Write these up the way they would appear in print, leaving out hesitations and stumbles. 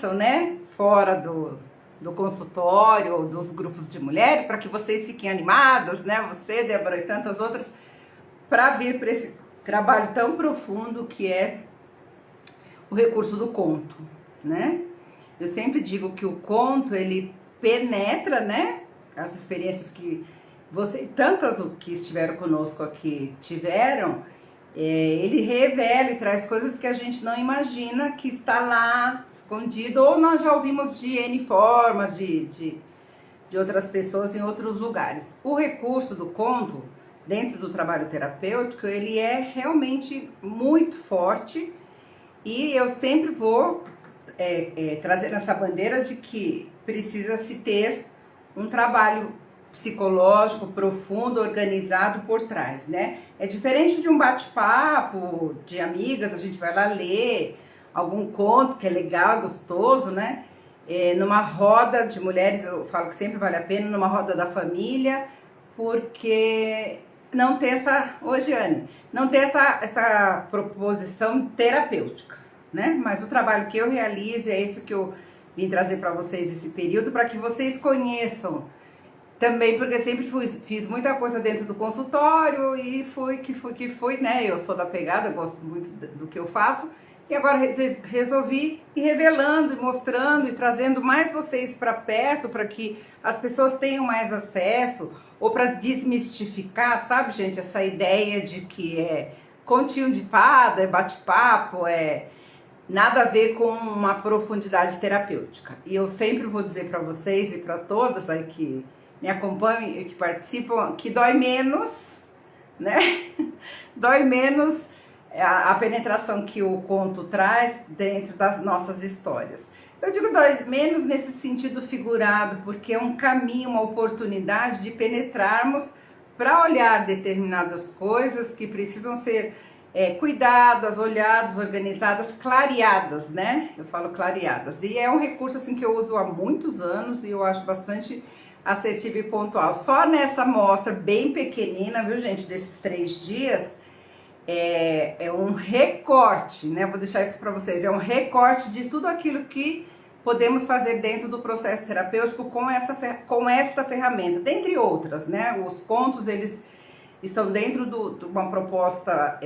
né, fora do consultório, dos grupos de mulheres, para que vocês fiquem animadas, né, você, Débora e tantas outras, para vir para esse trabalho tão profundo que é o recurso do conto, né? Eu sempre digo que o conto, ele penetra, né, as experiências que você, tantas que estiveram conosco aqui tiveram, ele revela e traz coisas que a gente não imagina que está lá escondido, ou nós já ouvimos de N formas, de outras pessoas em outros lugares. O recurso do conto, dentro do trabalho terapêutico, ele é realmente muito forte e eu sempre vou trazer essa bandeira de que precisa se ter um trabalho psicológico profundo, organizado por trás, né? É diferente de um bate-papo de amigas, a gente vai lá ler algum conto que é legal, gostoso, né? Numa roda de mulheres, eu falo que sempre vale a pena, numa roda da família, porque não tem não tem essa proposição terapêutica, né? Mas o trabalho que eu realizo, é isso que eu vim trazer para vocês esse período, para que vocês conheçam também, porque sempre fiz muita coisa dentro do consultório e fui, né? Eu sou da pegada, gosto muito do que eu faço. E agora resolvi ir revelando, e mostrando e trazendo mais vocês para perto, para que as pessoas tenham mais acesso, ou para desmistificar, sabe, gente, essa ideia de que é continho de fada, é bate-papo, é nada a ver com uma profundidade terapêutica. E eu sempre vou dizer para vocês e para todas aí que me acompanham e que participam, que dói menos, né? Dói menos a penetração que o conto traz dentro das nossas histórias. Eu digo dói menos nesse sentido figurado, porque é um caminho, uma oportunidade de penetrarmos para olhar determinadas coisas que precisam ser cuidadas, olhadas, organizadas, clareadas, né? Eu falo clareadas. E é um recurso assim que eu uso há muitos anos e eu acho bastante assertivo e pontual. Só nessa mostra bem pequenina, viu, gente, desses 3 dias, é um recorte, né? Vou deixar isso para vocês. É um recorte de tudo aquilo que podemos fazer dentro do processo terapêutico com esta ferramenta, dentre outras, né? Os contos, eles estão dentro de uma proposta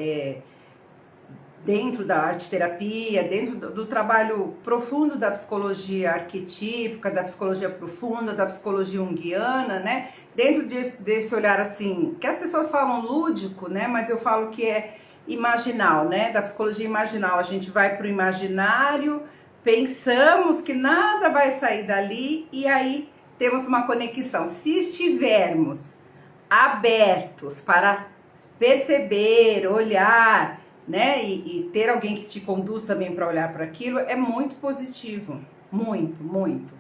dentro da arte-terapia, dentro do trabalho profundo da psicologia arquetípica, da psicologia profunda, da psicologia junguiana, né? Dentro desse olhar assim, que as pessoas falam lúdico, né? Mas eu falo que é imaginal, né? Da psicologia imaginal, a gente vai para o imaginário, pensamos que nada vai sair dali e aí temos uma conexão. Se estivermos abertos para perceber, olhar, né, e ter alguém que te conduz também para olhar para aquilo, é muito positivo, muito, muito.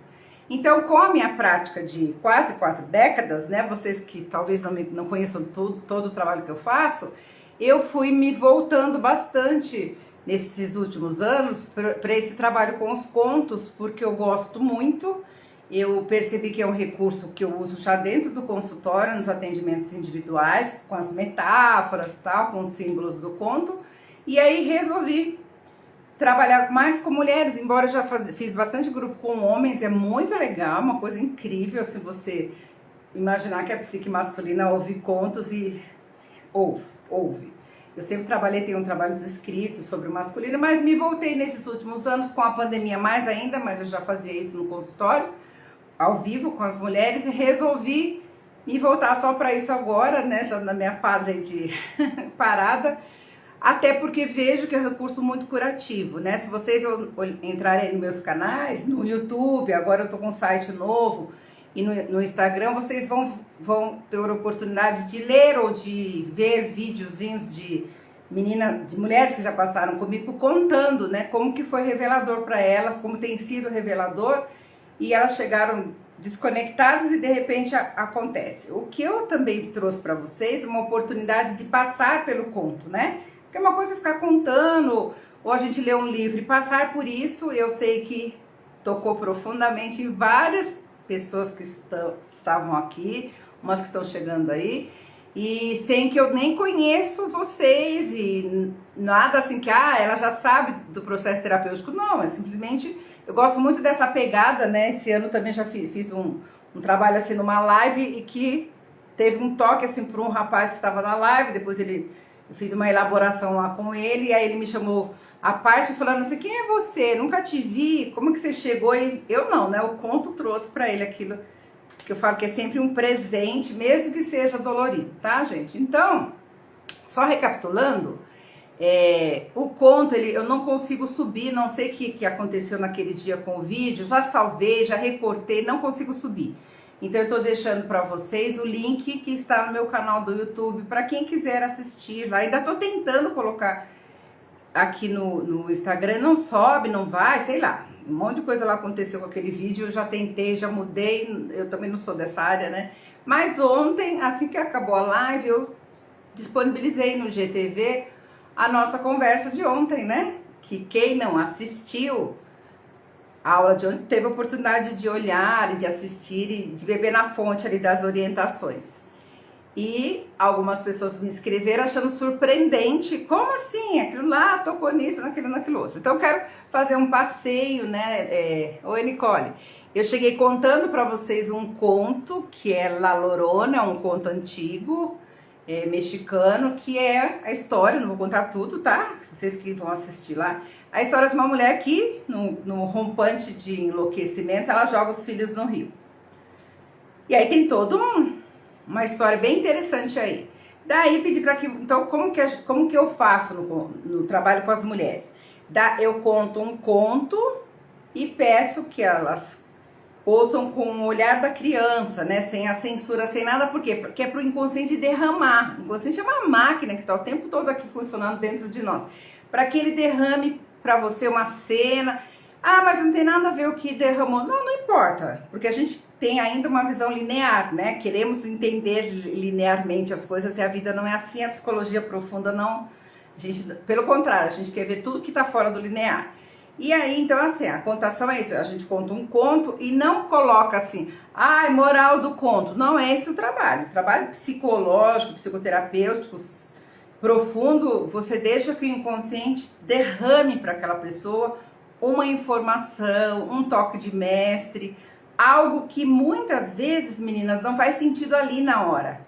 Então, com a minha prática de quase 4 décadas, né, vocês que talvez não conheçam todo o trabalho que eu faço, eu fui me voltando bastante nesses últimos anos para esse trabalho com os contos, porque eu gosto muito. Eu percebi que é um recurso que eu uso já dentro do consultório, nos atendimentos individuais, com as metáforas, tal, com os símbolos do conto. E aí resolvi trabalhar mais com mulheres, embora eu já fiz bastante grupo com homens, é muito legal, uma coisa incrível se você imaginar que a psique masculina ouve contos e ouve. Eu sempre tenho trabalhos escritos sobre o masculino, mas me voltei nesses últimos anos, com a pandemia mais ainda, mas eu já fazia isso no consultório, ao vivo com as mulheres, e resolvi me voltar só para isso agora, né, já na minha fase de parada, até porque vejo que é um recurso muito curativo, né? Se vocês entrarem nos meus canais, no YouTube, agora eu tô com um site novo, e no Instagram, vocês vão ter a oportunidade de ler ou de ver videozinhos de mulheres que já passaram comigo, contando, né, como que foi revelador para elas, como tem sido revelador, e elas chegaram desconectadas e de repente acontece. O que eu também trouxe para vocês, uma oportunidade de passar pelo conto, né? Porque é uma coisa ficar contando, ou a gente ler um livro e passar por isso. Eu sei que tocou profundamente em várias pessoas que estavam aqui, umas que estão chegando aí, e sem que eu nem conheço vocês, e nada assim que, ela já sabe do processo terapêutico. Não, é simplesmente eu gosto muito dessa pegada, né? Esse ano também já fiz um trabalho assim numa live e que teve um toque assim para um rapaz que estava na live, depois eu fiz uma elaboração lá com ele, e aí ele me chamou à parte falando assim, quem é você? Nunca te vi, como que você chegou? E eu não, né? O conto trouxe para ele aquilo que eu falo que é sempre um presente, mesmo que seja dolorido, tá, gente? Então, só recapitulando, o conto, eu não consigo subir, não sei o que aconteceu naquele dia com o vídeo, já salvei, já recortei, não consigo subir. Então eu tô deixando para vocês o link que está no meu canal do YouTube, para quem quiser assistir lá. Ainda tô tentando colocar aqui no Instagram, não sobe, não vai, sei lá. Um monte de coisa lá aconteceu com aquele vídeo, eu já tentei, já mudei, eu também não sou dessa área, né? Mas ontem, assim que acabou a live, eu disponibilizei no GTV a nossa conversa de ontem, né? Que quem não assistiu a aula de ontem teve a oportunidade de olhar e de assistir e de beber na fonte ali das orientações. E algumas pessoas me escreveram achando surpreendente, como assim? Aquilo lá tocou nisso, naquilo outro. Então eu quero fazer um passeio, né? Oi, Nicole. Eu cheguei contando para vocês um conto que é La Llorona, é um conto antigo, mexicano, que é a história, não vou contar tudo, tá? Vocês que vão assistir lá. A história de uma mulher que, no rompante de enlouquecimento, ela joga os filhos no rio. E aí tem todo uma história bem interessante aí. Daí pedi para que, então, como que eu faço no trabalho com as mulheres? Eu conto um conto e peço que elas ouçam com o olhar da criança, né? Sem a censura, sem nada. Por quê? Porque é para o inconsciente derramar. O inconsciente é uma máquina que está o tempo todo aqui funcionando dentro de nós. Para que ele derrame para você uma cena. Ah, mas não tem nada a ver o que derramou. Não, não importa. Porque a gente tem ainda uma visão linear, né? Queremos entender linearmente as coisas e a vida não é assim. A psicologia profunda não. Pelo contrário, a gente quer ver tudo que está fora do linear. E aí, então, assim, a contação é isso, a gente conta um conto e não coloca assim, moral do conto. Não é esse o trabalho. O trabalho psicológico, psicoterapêutico, profundo, você deixa que o inconsciente derrame para aquela pessoa uma informação, um toque de mestre, algo que muitas vezes, meninas, não faz sentido ali na hora,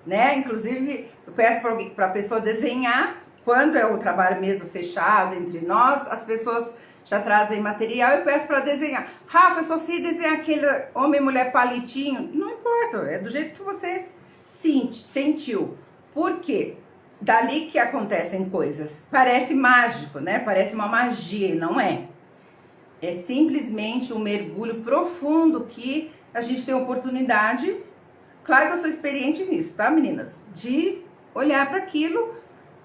né? Inclusive, eu peço para a pessoa desenhar. Quando é o trabalho mesmo fechado entre nós, as pessoas já trazem material e eu peço para desenhar. Rafa, eu só sei desenhar aquele homem, mulher, palitinho. Não importa, é do jeito que você sentiu. Por quê? Dali que acontecem coisas. Parece mágico, né? Parece uma magia, e não é. É simplesmente um mergulho profundo que a gente tem oportunidade. Claro que eu sou experiente nisso, tá, meninas? De olhar para aquilo.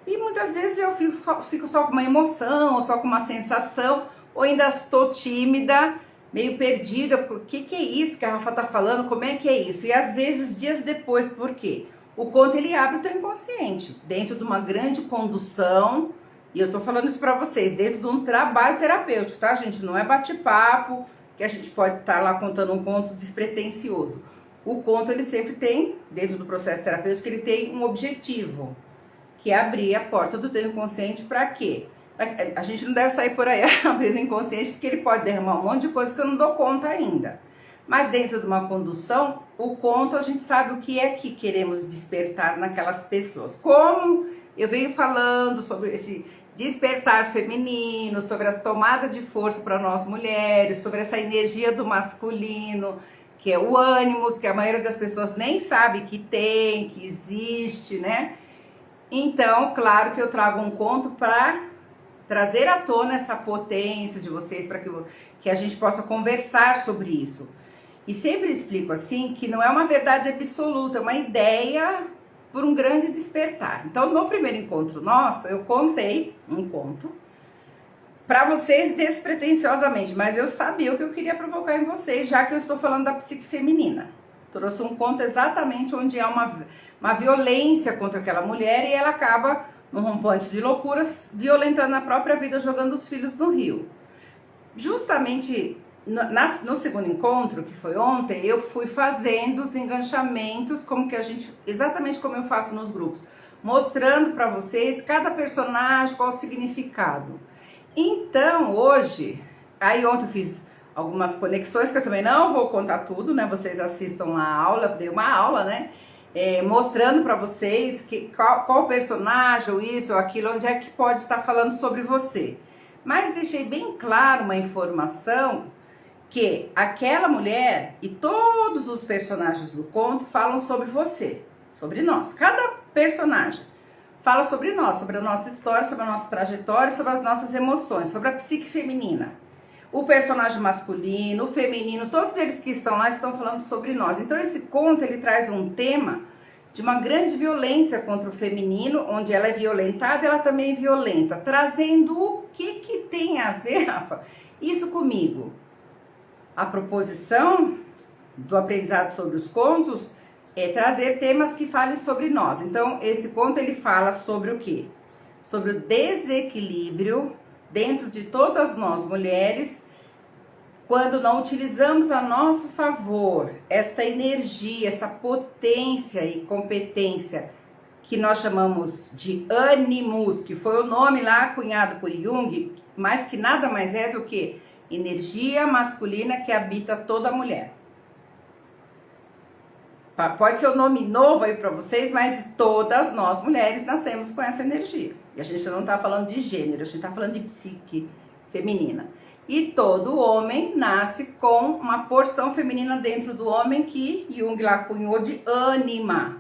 E muitas vezes eu fico só com uma emoção, ou só com uma sensação, ou ainda estou tímida, meio perdida. O que é isso que a Rafa está falando? Como é que é isso? E às vezes, dias depois, por quê? O conto, ele abre o teu inconsciente, dentro de uma grande condução, e eu estou falando isso para vocês, dentro de um trabalho terapêutico, tá, gente? Não é bate-papo, que a gente pode estar lá contando um conto despretensioso. O conto, ele sempre tem, dentro do processo terapêutico, ele tem um objetivo, que é abrir a porta do teu inconsciente para quê? A gente não deve sair por aí abrindo o inconsciente, porque ele pode derramar um monte de coisa que eu não dou conta ainda. Mas dentro de uma condução, o conto, a gente sabe o que é que queremos despertar naquelas pessoas. Como eu venho falando sobre esse despertar feminino, sobre a tomada de força para nós mulheres, sobre essa energia do masculino, que é o ânimos, que a maioria das pessoas nem sabe que tem, que existe, né? Então, claro que eu trago um conto para trazer à tona essa potência de vocês, para que a gente possa conversar sobre isso. E sempre explico assim, que não é uma verdade absoluta, é uma ideia por um grande despertar. Então, no primeiro encontro nosso, eu contei um conto para vocês despretensiosamente, mas eu sabia o que eu queria provocar em vocês, já que eu estou falando da psique feminina. Trouxe um conto exatamente onde há uma violência contra aquela mulher e ela acaba, num rompante de loucuras, violentando a própria vida, jogando os filhos no rio. Justamente no segundo encontro, que foi ontem, eu fui fazendo os enganchamentos, exatamente como eu faço nos grupos, mostrando para vocês cada personagem, qual o significado. Então, hoje, Aí ontem eu fiz algumas conexões que eu também não vou contar tudo, né? Vocês assistam a aula, dei uma aula, né? Mostrando para vocês qual personagem, ou isso ou aquilo, onde é que pode estar falando sobre você. Mas deixei bem claro uma informação que aquela mulher e todos os personagens do conto falam sobre você, sobre nós. Cada personagem fala sobre nós, sobre a nossa história, sobre a nossa trajetória, sobre as nossas emoções, sobre a psique feminina. O personagem masculino, o feminino, todos eles que estão lá estão falando sobre nós. Então esse conto ele traz um tema de uma grande violência contra o feminino, onde ela é violentada, ela também é violenta, trazendo o que tem a ver, Rafa, isso comigo. A proposição do aprendizado sobre os contos é trazer temas que falem sobre nós. Então, esse conto ele fala sobre o quê? Sobre o desequilíbrio dentro de todas nós mulheres, quando não utilizamos a nosso favor esta energia, essa potência e competência que nós chamamos de ânimos, que foi o nome lá cunhado por Jung, mas que nada mais é do que energia masculina que habita toda mulher. Pode ser um nome novo aí para vocês, mas todas nós mulheres nascemos com essa energia. E a gente não está falando de gênero, a gente está falando de psique feminina. E todo homem nasce com uma porção feminina dentro do homem que Jung lá cunhou de ânima.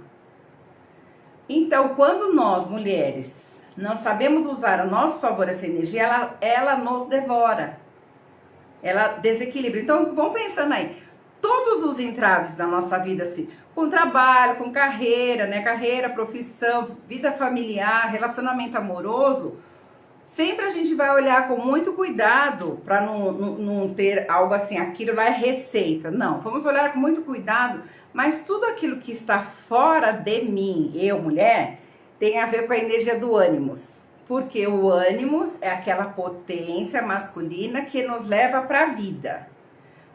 Então, quando nós mulheres não sabemos usar a nosso favor essa energia, ela nos devora. Ela desequilibra. Então, vamos pensando aí. Todos os entraves da nossa vida, assim, com trabalho, com carreira, né? Carreira, profissão, vida familiar, relacionamento amoroso, sempre a gente vai olhar com muito cuidado para não ter algo assim, aquilo lá é receita. Não, vamos olhar com muito cuidado, mas tudo aquilo que está fora de mim, eu, mulher, tem a ver com a energia do ânimos. Porque o ânimos é aquela potência masculina que nos leva para a vida,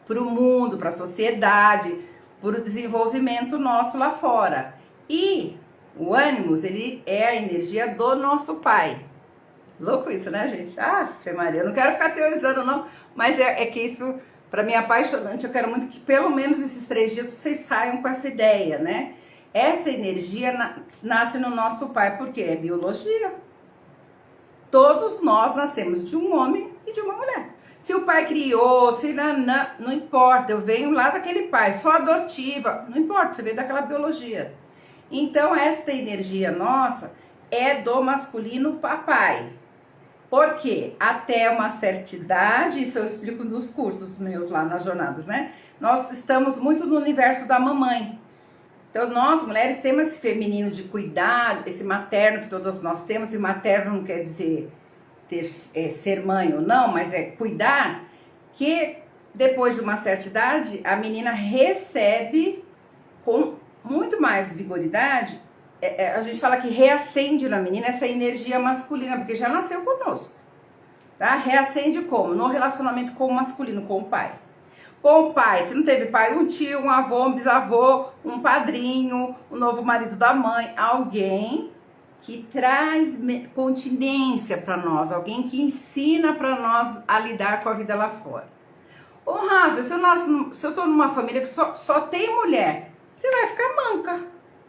para o mundo, para a sociedade, para o desenvolvimento nosso lá fora. E o ânimos, ele é a energia do nosso pai. Louco isso, né, gente? Ah, Fê Maria, eu não quero ficar teorizando não, mas é que isso, para mim, é apaixonante. Eu quero muito que pelo menos esses 3 dias vocês saiam com essa ideia, né? Essa energia nasce no nosso pai, porque é biologia. Todos nós nascemos de um homem e de uma mulher. Se o pai criou, se não importa, eu venho lá daquele pai, sou adotiva, não importa, você veio daquela biologia. Então, esta energia nossa é do masculino papai. Por quê? Até uma certa idade, isso eu explico nos cursos meus lá nas jornadas, né? Nós estamos muito no universo da mamãe. Então, nós, mulheres, temos esse feminino de cuidar, esse materno que todos nós temos, e materno não quer dizer ser mãe ou não, mas é cuidar, que depois de uma certa idade, a menina recebe com muito mais vigoridade, a gente fala que reacende na menina essa energia masculina, porque já nasceu conosco, tá? Reacende como? No relacionamento com o masculino, com o pai. Com o pai, se não teve pai, um tio, um avô, um bisavô, um padrinho, um novo marido da mãe, alguém que traz continência para nós, alguém que ensina para nós a lidar com a vida lá fora. Ô Rafa, se eu tô numa família que só tem mulher, você vai ficar manca.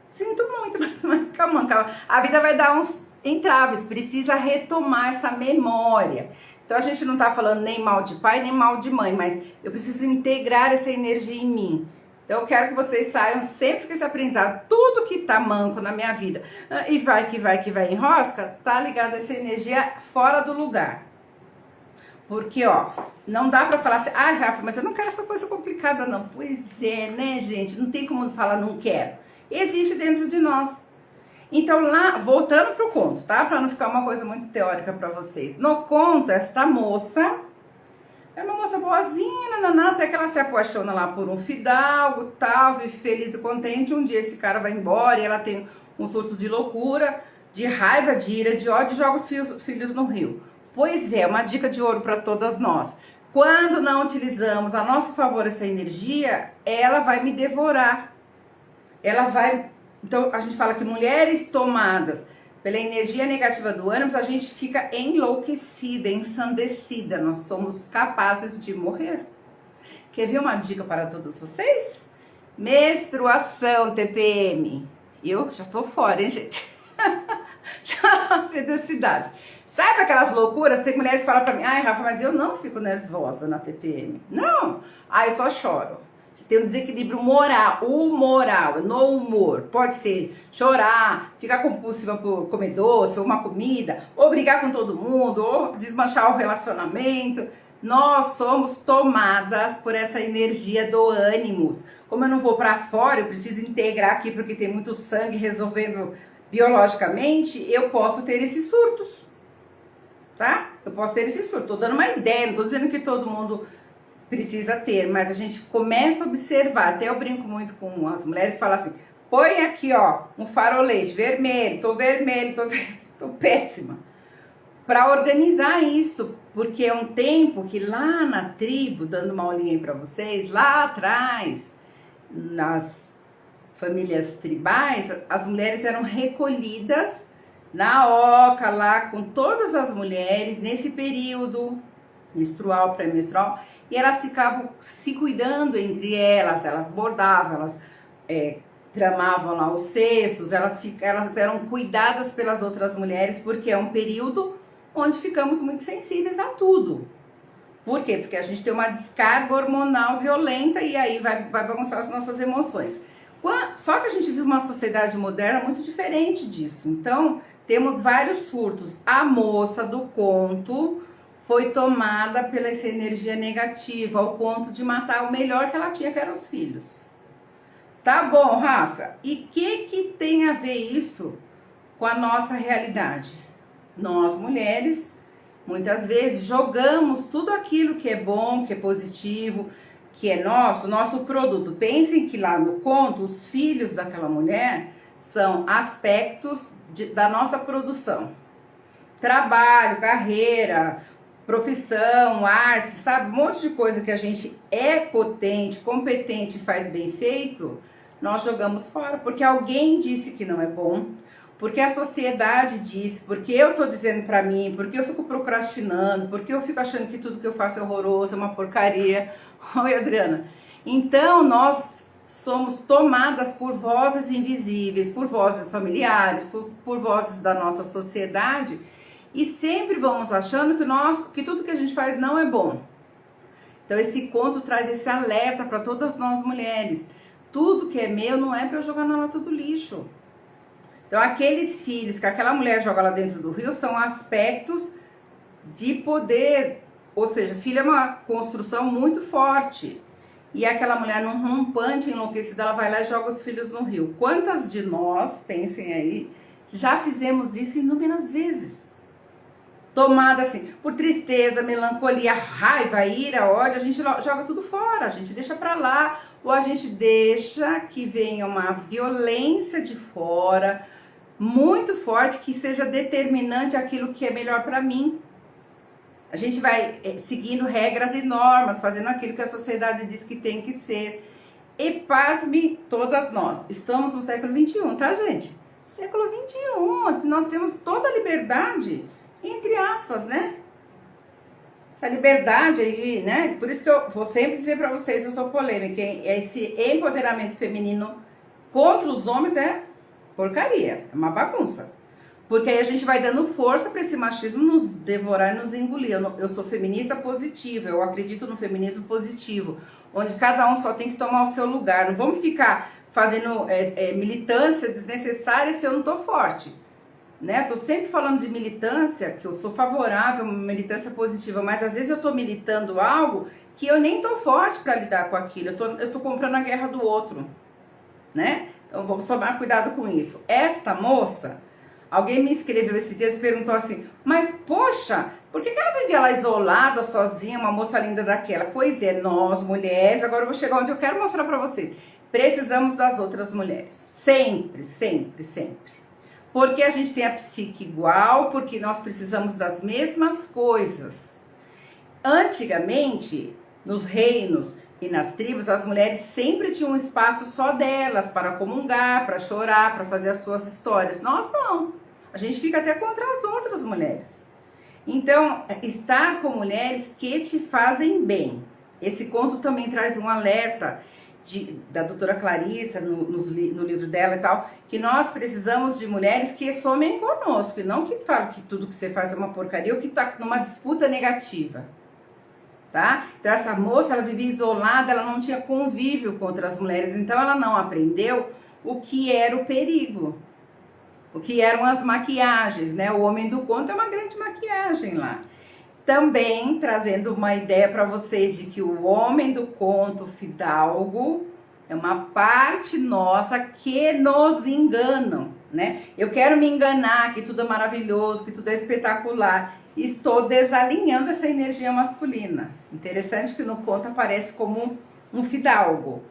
Sinto muito, mas você vai ficar manca. A vida vai dar uns entraves, precisa retomar essa memória. Então a gente não tá falando nem mal de pai, nem mal de mãe, mas eu preciso integrar essa energia em mim. Então eu quero que vocês saiam sempre com esse aprendizado. Tudo que tá manco na minha vida e vai que vai enrosca, tá ligado a essa energia fora do lugar. Porque, ó, não dá pra falar assim, ai, Rafa, mas eu não quero essa coisa complicada não. Pois é, né, gente? Não tem como falar não quero. Existe dentro de nós. Então lá, voltando pro conto, tá? Pra não ficar uma coisa muito teórica pra vocês. No conto, esta moça é uma moça boazinha, até que ela se apaixona lá por um fidalgo, tal, vive feliz e contente. Um dia esse cara vai embora e ela tem um surto de loucura, de raiva, de ira, de ódio e joga os filhos no rio. Pois é, uma dica de ouro para todas nós. Quando não utilizamos a nosso favor essa energia, ela vai me devorar. Ela vai... Então, a gente fala que mulheres tomadas pela energia negativa do ânimo, a gente fica enlouquecida, ensandecida. Nós somos capazes de morrer. Quer ver uma dica para todos vocês? Menstruação, TPM. Eu já tô fora, hein, gente? Já sei da cidade. Sabe aquelas loucuras? Tem mulheres que falam pra mim, ai, Rafa, mas eu não fico nervosa na TPM. Não. Ai, eu só choro. Você tem um desequilíbrio moral, no humor. Pode ser chorar, ficar compulsiva por comer doce, ou uma comida, ou brigar com todo mundo, ou desmanchar o relacionamento. Nós somos tomadas por essa energia do ânimos. Como eu não vou para fora, eu preciso integrar aqui porque tem muito sangue resolvendo biologicamente, eu posso ter esses surtos, tá? Eu posso ter esse surto. Tô dando uma ideia, não tô dizendo que todo mundo precisa ter, mas a gente começa a observar. Até eu brinco muito com as mulheres, falo assim, põe aqui, ó, um farolete vermelho, tô péssima. Para organizar isso, porque é um tempo que lá na tribo, dando uma olhinha aí para vocês, lá atrás, nas famílias tribais, as mulheres eram recolhidas na oca lá com todas as mulheres nesse período menstrual, pré-menstrual, e elas ficavam se cuidando entre elas bordavam, elas tramavam lá os cestos, elas eram cuidadas pelas outras mulheres, porque é um período onde ficamos muito sensíveis a tudo. Por quê? Porque a gente tem uma descarga hormonal violenta e aí vai bagunçar as nossas emoções. Só que a gente vive uma sociedade moderna muito diferente disso. Então, temos vários surtos. A moça do conto foi tomada pela essa energia negativa, ao ponto de matar o melhor que ela tinha, que eram os filhos. Tá bom, Rafa, e o que tem a ver isso com a nossa realidade? Nós, mulheres, muitas vezes jogamos tudo aquilo que é bom, que é positivo, que é nosso produto. Pensem que lá no conto, os filhos daquela mulher são aspectos da nossa produção. Trabalho, carreira, profissão, arte, sabe? Um monte de coisa que a gente é potente, competente e faz bem feito, nós jogamos fora. Porque alguém disse que não é bom, porque a sociedade disse, porque eu tô dizendo pra mim, porque eu fico procrastinando, porque eu fico achando que tudo que eu faço é horroroso, é uma porcaria. Oi, Adriana. Então, nós somos tomadas por vozes invisíveis, por vozes familiares, por vozes da nossa sociedade, e sempre vamos achando que tudo que a gente faz não é bom. Então, esse conto traz esse alerta para todas nós mulheres. Tudo que é meu não é para eu jogar na lata do lixo. Então, aqueles filhos que aquela mulher joga lá dentro do rio são aspectos de poder, ou seja, filho é uma construção muito forte. E aquela mulher num rompante enlouquecida, ela vai lá e joga os filhos no rio. Quantas de nós, pensem aí, já fizemos isso inúmeras vezes? Tomada assim, por tristeza, melancolia, raiva, ira, ódio, a gente joga tudo fora, a gente deixa pra lá, ou a gente deixa que venha uma violência de fora, muito forte, que seja determinante aquilo que é melhor pra mim. A gente vai seguindo regras e normas, fazendo aquilo que a sociedade diz que tem que ser. E pasme todas nós, estamos no século XXI, tá, gente? Século XXI, nós temos toda a liberdade, entre aspas, né? Essa liberdade aí, né? Por isso que eu vou sempre dizer pra vocês, eu sou polêmica, esse empoderamento feminino contra os homens é porcaria, é uma bagunça. Porque aí a gente vai dando força para esse machismo nos devorar e nos engolir. Eu sou feminista positiva, eu acredito no feminismo positivo, onde cada um só tem que tomar o seu lugar. Não vamos ficar fazendo militância desnecessária se eu não tô forte. Né? Tô sempre falando de militância, que eu sou favorável a uma militância positiva, mas às vezes eu tô militando algo que eu nem tô forte para lidar com aquilo. Eu tô comprando a guerra do outro, né? Então vamos tomar cuidado com isso. Esta moça, alguém me escreveu esses dias e perguntou assim, mas poxa, por que ela vivia lá isolada, sozinha, uma moça linda daquela? Pois é, nós mulheres, agora eu vou chegar onde eu quero mostrar pra você, precisamos das outras mulheres, sempre, sempre, sempre. Porque a gente tem a psique igual, porque nós precisamos das mesmas coisas. Antigamente, nos reinos e nas tribos, as mulheres sempre tinham um espaço só delas, para comungar, para chorar, para fazer as suas histórias. Nós não. a gente fica até contra as outras mulheres. Então, estar com mulheres que te fazem bem. Esse conto também traz um alerta da doutora Clarissa, no livro dela e tal, que nós precisamos de mulheres que somem conosco, e não que falam que tudo que você faz é uma porcaria ou que tá numa disputa negativa, tá? Então essa moça, ela vivia isolada, ela não tinha convívio com outras mulheres, então ela não aprendeu o que era o perigo, o que eram as maquiagens, né? O Homem do Conto é uma grande maquiagem lá. Também trazendo uma ideia para vocês de que o homem do conto fidalgo é uma parte nossa que nos enganam, né? Eu quero me enganar que tudo é maravilhoso, que tudo é espetacular. Estou desalinhando essa energia masculina. Interessante que no conto aparece como um fidalgo.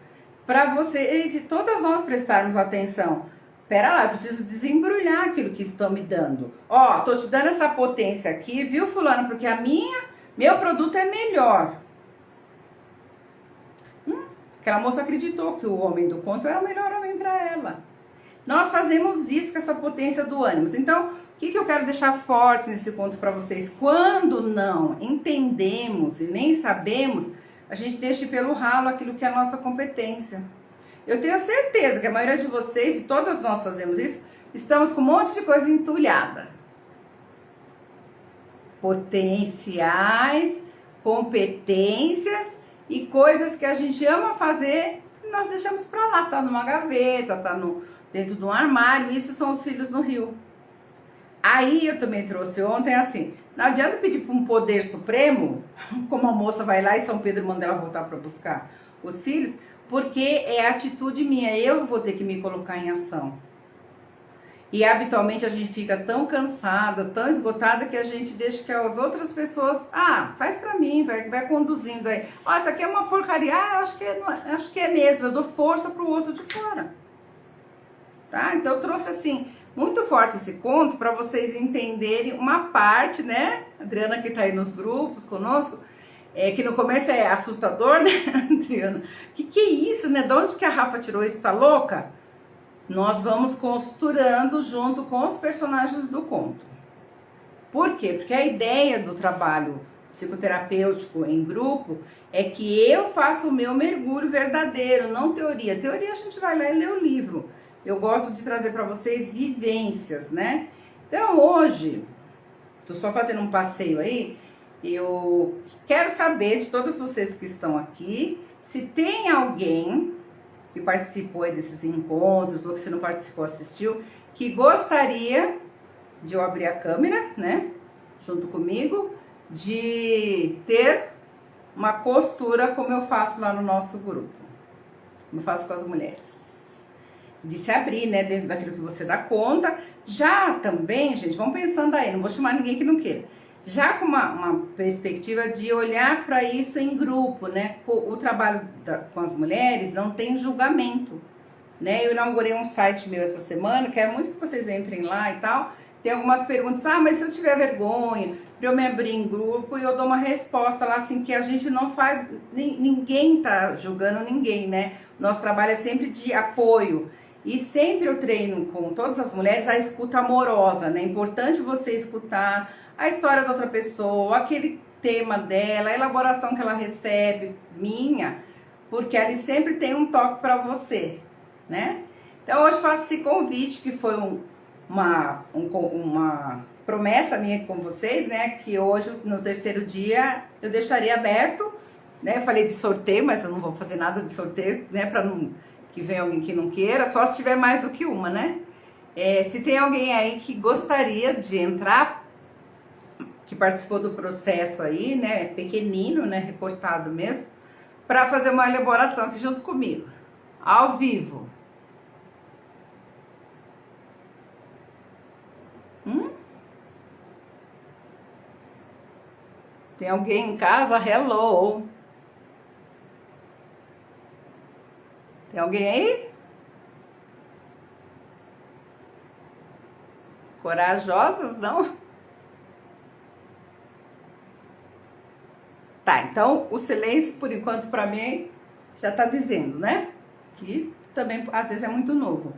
Para vocês e todas nós prestarmos atenção. Pera lá, eu preciso desembrulhar aquilo que estão me dando. Ó, tô te dando essa potência aqui, viu, fulano? Porque meu produto é melhor. Aquela moça acreditou que o homem do conto era o melhor homem para ela. Nós fazemos isso com essa potência do ânimo. Então, o que eu quero deixar forte nesse conto para vocês? Quando não entendemos e nem sabemos, a gente deixa pelo ralo aquilo que é a nossa competência. Eu tenho certeza que a maioria de vocês, e todas nós fazemos isso, estamos com um monte de coisa entulhada. Potenciais, competências e coisas que a gente ama fazer, nós deixamos pra lá, tá numa gaveta, tá dentro de um armário, isso são os filhos no rio. Aí eu também trouxe ontem assim, não adianta pedir para um poder supremo, como a moça vai lá e São Pedro manda ela voltar para buscar os filhos, porque é atitude minha, eu vou ter que me colocar em ação. E habitualmente a gente fica tão cansada, tão esgotada, que a gente deixa que as outras pessoas, faz pra mim, vai conduzindo aí. Ó, isso aqui é uma porcaria, acho que é mesmo, eu dou força pro outro de fora. Tá? Então eu trouxe assim, muito forte esse conto para vocês entenderem uma parte, né? A Adriana que tá aí nos grupos conosco, que no começo é assustador, né, Adriana? Que é isso, né? De onde que a Rafa tirou isso? Tá louca? Nós vamos costurando junto com os personagens do conto. Por quê? Porque a ideia do trabalho psicoterapêutico em grupo é que eu faço o meu mergulho verdadeiro, não teoria. Teoria a gente vai lá e lê o livro. Eu gosto de trazer para vocês vivências, né? Então hoje, tô só fazendo um passeio aí, eu quero saber de todas vocês que estão aqui, se tem alguém que participou desses encontros, ou que se não participou, assistiu, que gostaria de eu abrir a câmera, né, junto comigo, de ter uma costura como eu faço lá no nosso grupo, como eu faço com as mulheres. De se abrir, né, dentro daquilo que você dá conta. Já também, gente, vamos pensando aí, não vou chamar ninguém que não queira. Já com uma perspectiva de olhar para isso em grupo, né? O trabalho com as mulheres não tem julgamento, né? Eu inaugurei um site meu essa semana, quero muito que vocês entrem lá e tal. Tem algumas perguntas, mas se eu tiver vergonha, para eu me abrir em grupo, e eu dou uma resposta lá, assim, que a gente não faz, ninguém tá julgando ninguém, né? Nosso trabalho é sempre de apoio. E sempre eu treino com todas as mulheres a escuta amorosa, né? É importante você escutar a história da outra pessoa, aquele tema dela, a elaboração que ela recebe, minha, porque ali sempre tem um toque para você, né? Então hoje faço esse convite, que foi uma promessa minha com vocês, né? Que hoje, no terceiro dia, eu deixaria aberto, né? Eu falei de sorteio, mas eu não vou fazer nada de sorteio, né? Para não que venha alguém que não queira, só se tiver mais do que uma, né? Se tem alguém aí que gostaria de entrar, que participou do processo aí, né, pequenino, né, recortado mesmo, para fazer uma elaboração aqui junto comigo, ao vivo. Tem alguém em casa? Hello! Tem alguém aí? Corajosas, não? Tá, então o silêncio, por enquanto, pra mim, já tá dizendo, né? Que também, às vezes, é muito novo.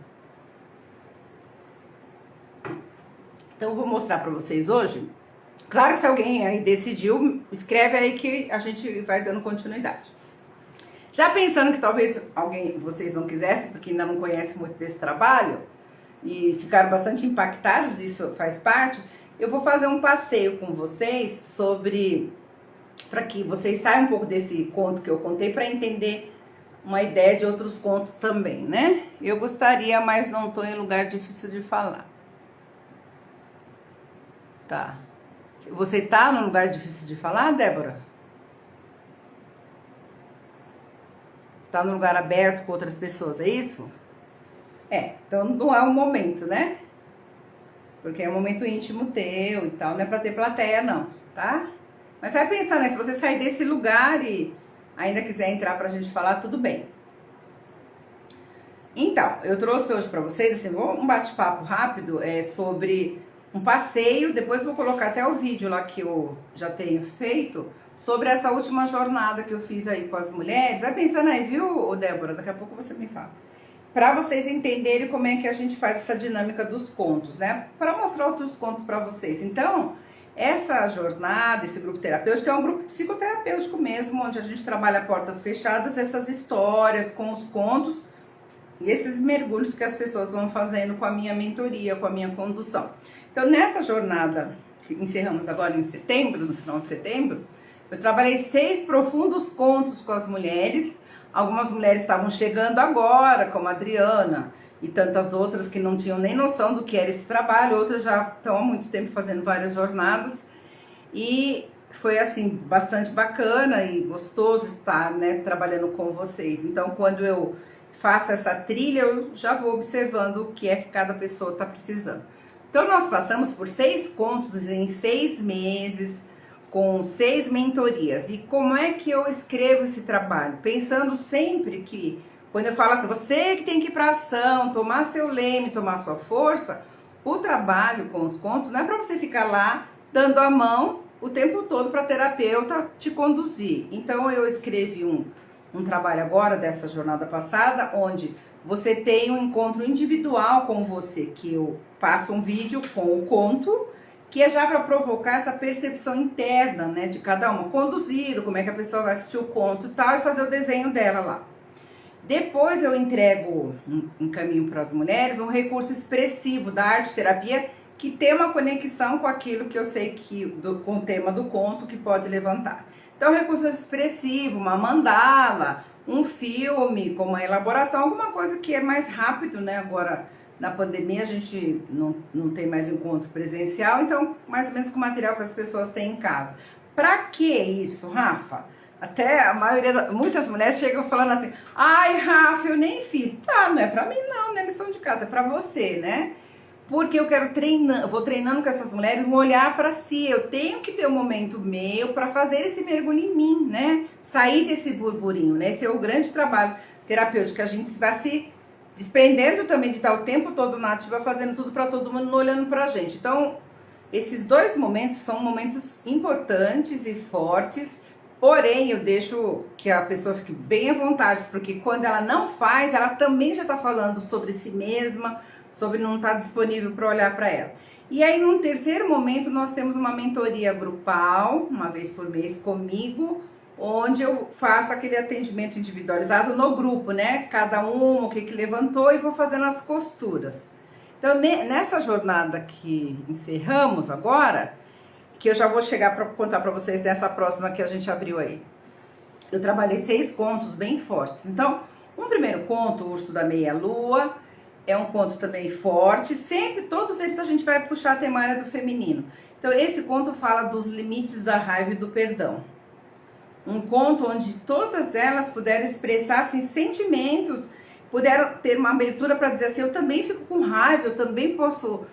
Então, eu vou mostrar para vocês hoje. Claro que se alguém aí decidiu, escreve aí que a gente vai dando continuidade. Já pensando que talvez vocês não quisessem, porque ainda não conhecem muito desse trabalho, e ficaram bastante impactados, isso faz parte, eu vou fazer um passeio com vocês sobre, para que vocês saiam um pouco desse conto que eu contei, para entender uma ideia de outros contos também, né? Eu gostaria, mas não estou em lugar difícil de falar. Tá. Você tá num lugar difícil de falar, Débora? Tá num lugar aberto com outras pessoas, é isso? Então não é o momento, né? Porque é um momento íntimo teu e tal, não é pra ter plateia não, tá? Mas vai pensando, né? Se você sair desse lugar e ainda quiser entrar pra gente falar, tudo bem. Então, eu trouxe hoje pra vocês, assim, um bate-papo rápido sobre um passeio, depois vou colocar até o vídeo lá que eu já tenho feito, sobre essa última jornada que eu fiz aí com as mulheres. Vai pensando aí, viu, Débora? Daqui a pouco você me fala. Para vocês entenderem como é que a gente faz essa dinâmica dos contos, né? Para mostrar outros contos para vocês. Então, essa jornada, esse grupo terapêutico é um grupo psicoterapêutico mesmo, onde a gente trabalha a portas fechadas, essas histórias com os contos e esses mergulhos que as pessoas vão fazendo com a minha mentoria, com a minha condução. Então, nessa jornada que encerramos agora em setembro, no final de setembro, eu trabalhei 6 profundos contos com as mulheres. Algumas mulheres estavam chegando agora, como a Adriana e tantas outras que não tinham nem noção do que era esse trabalho. Outras já estão há muito tempo fazendo várias jornadas. E foi, assim, bastante bacana e gostoso estar, né, trabalhando com vocês. Então, quando eu faço essa trilha, eu já vou observando o que é que cada pessoa está precisando. Então, nós passamos por 6 contos em 6 meses, com 6 mentorias. E como é que eu escrevo esse trabalho? Pensando sempre que, quando eu falo assim, você que tem que ir para ação, tomar seu leme, tomar sua força, o trabalho com os contos não é para você ficar lá dando a mão o tempo todo para terapeuta te conduzir. Então, eu escrevi um trabalho agora dessa jornada passada, onde você tem um encontro individual com você, que eu passo um vídeo com o conto, que é já para provocar essa percepção interna, né, de cada uma, conduzido, como é que a pessoa vai assistir o conto e tal, e fazer o desenho dela lá. Depois eu entrego, encaminho para as mulheres, um recurso expressivo da arte-terapia, que tem uma conexão com aquilo que eu sei que, com o tema do conto, que pode levantar. Então, recurso expressivo, uma mandala, um filme, com uma elaboração, alguma coisa que é mais rápido, né, agora na pandemia a gente não tem mais encontro presencial, então mais ou menos com o material que as pessoas têm em casa. Pra que isso, Rafa? Até a maioria, muitas mulheres chegam falando assim, ai, Rafa, eu nem fiz. Tá, não é pra mim não, né? Lição de casa, é pra você, né? Porque eu quero treinar, vou treinando com essas mulheres um olhar pra si. Eu tenho que ter um momento meu pra fazer esse mergulho em mim, né? Sair desse burburinho, né? Esse é o grande trabalho terapêutico, que a gente vai se desprendendo também de estar o tempo todo na ativa, fazendo tudo para todo mundo, não olhando pra gente. Então, esses 2 momentos são momentos importantes e fortes, porém, eu deixo que a pessoa fique bem à vontade, porque quando ela não faz, ela também já está falando sobre si mesma, sobre não estar disponível para olhar para ela. E aí, num terceiro momento, nós temos uma mentoria grupal, uma vez por mês comigo, onde eu faço aquele atendimento individualizado no grupo, né? Cada um, o que levantou, e vou fazendo as costuras. Então, nessa jornada que encerramos agora, que eu já vou chegar para contar para vocês dessa próxima que a gente abriu aí, eu trabalhei 6 contos bem fortes. Então, um primeiro conto, o Urso da Meia-Lua, é um conto também forte. Sempre, todos eles a gente vai puxar a temática do feminino. Então, esse conto fala dos limites da raiva e do perdão. Um conto onde todas elas puderam expressar assim, sentimentos, puderam ter uma abertura para dizer assim, eu também fico com raiva, eu também posso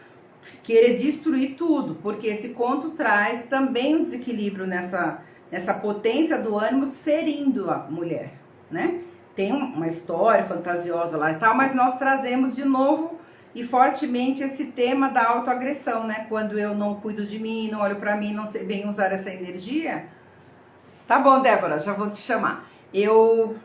querer destruir tudo, porque esse conto traz também um desequilíbrio nessa potência do ânimo, ferindo a mulher, né? Tem uma história fantasiosa lá e tal, mas nós trazemos de novo e fortemente esse tema da autoagressão, né? Quando eu não cuido de mim, não olho para mim, não sei bem usar essa energia. Tá bom, Débora, já vou te chamar. Eu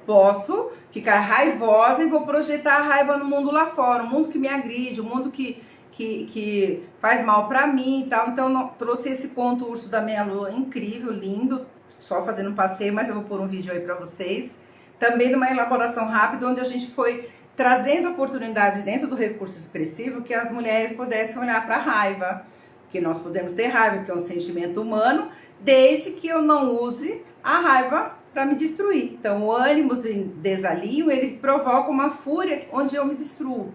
posso ficar raivosa e vou projetar a raiva no mundo lá fora, o mundo que me agride, o mundo que que faz mal pra mim e tal. Então trouxe esse conto Urso da Meia-Lua, incrível, lindo, só fazendo um passeio, mas eu vou pôr um vídeo aí pra vocês. Também numa elaboração rápida, onde a gente foi trazendo oportunidades dentro do recurso expressivo que as mulheres pudessem olhar para a raiva, que nós podemos ter raiva, que é um sentimento humano, desde que eu não use a raiva para me destruir. Então, o ânimo em desalinho, ele provoca uma fúria onde eu me destruo.